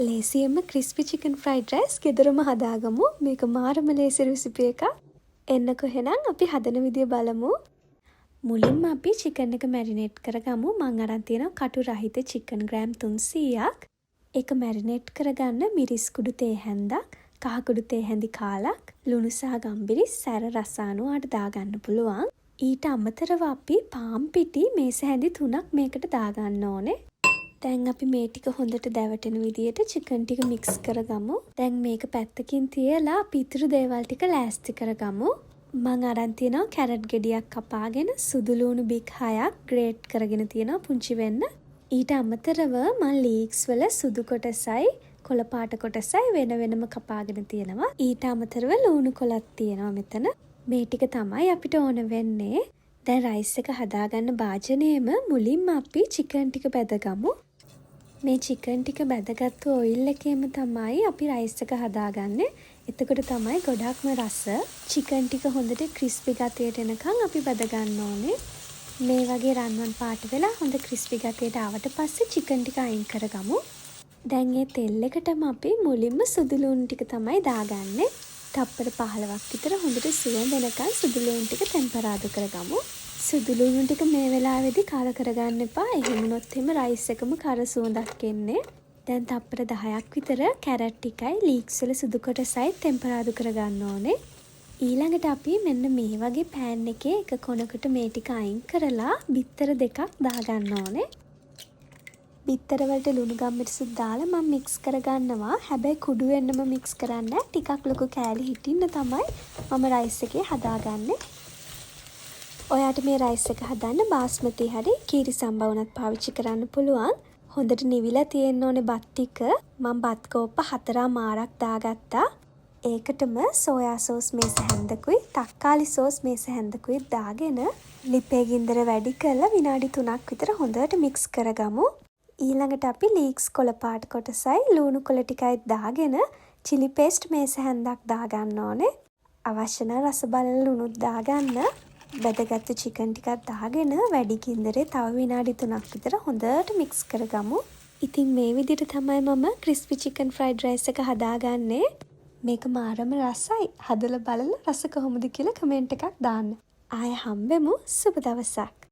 ලේසියෙන්ම crispy chicken fried rice ගෙදරම හදාගමු. මේක මාරම ලේසි රෙසිපි එකක්. එන්නකො එහෙනම් අපි හදන විදිය බලමු. මුලින්ම අපි චිකන් එක මැරිනේට් කරගමු. මං අරන් තියෙනවා කටු රහිත චිකන් ග්‍රෑම් 300ක්. ඒක මැරිනේට් කරගන්න මිරිස් කුඩු තේ හැන්දක්, කහ කුඩු තේ හැඳි කාලක්, ලුණු සහ ගම්බිරිස් සැර රස අනුව අට දාගන්න පුළුවන්. ඊට අමතරව අපි පාන් පිටි මේස හැඳි 3ක් මේකට දාගන්න ඕනේ. දැන් අපි මේ ටික හොඳට දැවටෙන විදියට චිකන් ටික මික්ස් කරගමු. දැන් මේක පැත්තකින් තියලා අපි ඉතුරු දේවල් ටික ලෑස්ති කරගමු. මං අරන් තියෙනවා කැරට් ගෙඩියක් කපාගෙන සුදු ලුණු බික් 6ක් ග්‍රේට් කරගෙන තියෙනවා පුංචි වෙන්න. ඊට අමතරව මං ලීක්ස් වල සුදු කොටසයි කොළ පාට කොටසයි වෙන වෙනම කපාගෙන තියෙනවා. ඊට අමතරව ලුණු කොළක් තියෙනවා මෙතන. මේ ටික තමයි අපිට ඕන වෙන්නේ. දැන් රයිස් එක හදාගන්න භාජනයේම මුලින්ම අපි චිකන් ටික බැදගමු. මේ චිකන් ටික බැදගත්තු ඔයිල් එකේම තමයි අපි රයිස් එක හදාගන්නේ. එතකොට තමයි ගොඩක්ම රස. චිකන් ටික හොඳට ක්‍රිස්පි ගතියට එනකන් අපි බැද ගන්න ඕනේ. මේ වගේ රන්වන් පාට වෙලා හොඳ ක්‍රිස්පි ගතියට ආවට පස්සේ චිකන් ටික අයින් කරගමු. දැන් මේ තෙල් එකටම අපි මුලින්ම සුදු ලුණු ටික තමයි දාගන්නේ. තප්පර 15ක් විතර හොඳට සුවඳ එනකන් සුදු ලුණු ටික ටෙම්පරාදු කරගමු. සුදු ලුණු ටික මේ වෙලාවේදී කාලා කරගන්න එපා. එහෙම වුණොත් එimhe රයිස් එකම කර සුවඳක් එන්නේ. දැන් තප්පර 10ක් විතර කැරට් ටිකයි ලීක්ස් වල සුදු කොටසයි ටෙම්පරාදු කරගන්න ඕනේ. ඊළඟට අපි මෙන්න මේ වගේ පෑන් එකේ එක කොනකට මේ ටික අයින් කරලා බිත්තර දෙකක් දාගන්න ඕනේ. බිත්තර වලට ලුණු ගම්මිරිසුත් දාලා මම මික්ස් කරගන්නවා. හැබැයි කුඩු වෙන්නම මික්ස් කරන්නේ ටිකක් ලොකු කෑලි හිටින්න තමයි මම රයිස් එකේ හදාගන්නේ. ඔයාට මේ රයිස් එක හදන්න බාස්මති හරි කීරි සම්බා වුණත් පාවිච්චි කරන්න පුළුවන්. හොඳට නිවිලා තියෙන්න ඕනේ බත් ටික. මම බත් කෝප්ප 4 මාරක් දාගත්තා. ඒකටම සෝයා සෝස් මේස හැන්දකුයි තක්කාලි සෝස් මේස හැන්දකුයි දාගෙන ලිපේ ගින්දර වැඩි කරලා විනාඩි 3ක් විතර හොඳට මික්ස් කරගමු. ඊළඟට අපි ලීක්ස් කොළ පාට කොටසයි ලුණු කොළ ටිකයි දාගෙන chili paste මේස හැන්දක් දාගන්න ඕනේ. අවශ්‍ය නම් රස බලලා ලුණුත් දාගන්න. බැදගත්තු චිකන් ටිකක් දාගෙන වැඩි ගින්දරේ තව විනාඩි 3ක් විතර හොඳට මික්ස් කරගමු. ඉතින් මේ විදිහට තමයි මම ක්‍රිස්පි චිකන් ෆ්‍රයිඩ් රයිස් එක හදාගන්නේ. මේක මාරම රසයි. හදලා බලලා රස කොහොමද කියලා කමෙන්ට් එකක් දාන්න. ආයෙ හම්බෙමු. සුබ දවසක්.